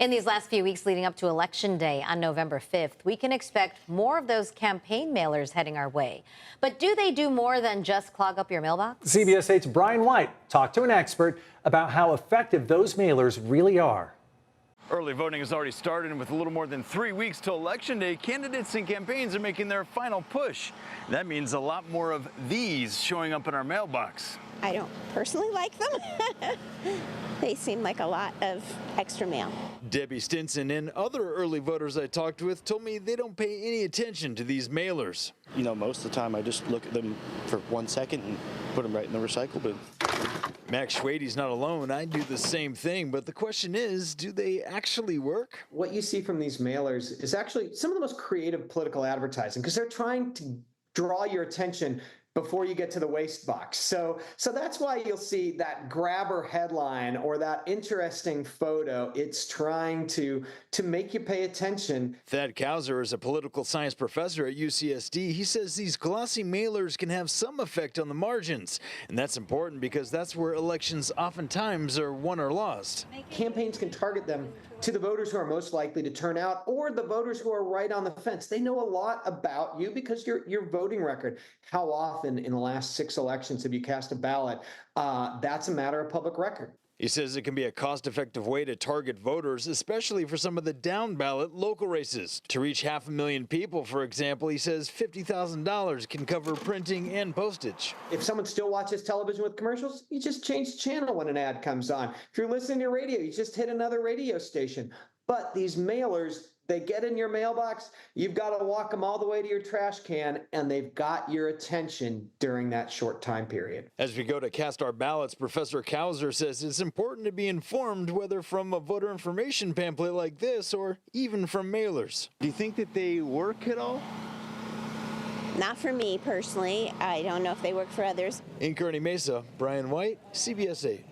In these last few weeks leading up to Election Day on November 5th, we can expect more of those campaign mailers heading our way. But do they do more than just clog up your mailbox? CBS 8's Brian White talked to an expert about how effective those mailers really are. Early voting has already started, and with a little more than 3 weeks till Election Day, candidates and campaigns are making their final push. That means a lot more of these showing up in our mailbox. I don't personally like them. They seem like a lot of extra mail. Debbie Stinson and other early voters I talked with told me they don't pay any attention to these mailers. You know, most of the time I just look at them for 1 second and put them right in the recycle bin. Max Schwade's not alone. I do the same thing, but the question is, do they actually work? What you see from these mailers is actually some of the most creative political advertising because they're trying to draw your attention before you get to the waste box. So that's why you'll see that grabber headline or that interesting photo. It's trying to make you pay attention. Thad Kauser is a political science professor at UCSD. He says these glossy mailers can have some effect on the margins. And that's important because that's where elections oftentimes are won or lost. Campaigns can target them to the voters who are most likely to turn out or the voters who are right on the fence. They know a lot about you because your voting record. How often in the last 6 elections have you cast a ballot? That's a matter of public record. He says it can be a cost-effective way to target voters, especially for some of the down-ballot local races. To reach 500,000 people, for example, he says $50,000 can cover printing and postage. If someone still watches television with commercials, you just change the channel when an ad comes on. If you're listening to radio, you just hit another radio station. But these mailers, they get in your mailbox, you've got to walk them all the way to your trash can, and they've got your attention during that short time period. As we go to cast our ballots, Professor Kauser says it's important to be informed, whether from a voter information pamphlet like this or even from mailers. Do you think that they work at all? Not for me personally. I don't know if they work for others. In Kearney Mesa, Brian White, CBS 8.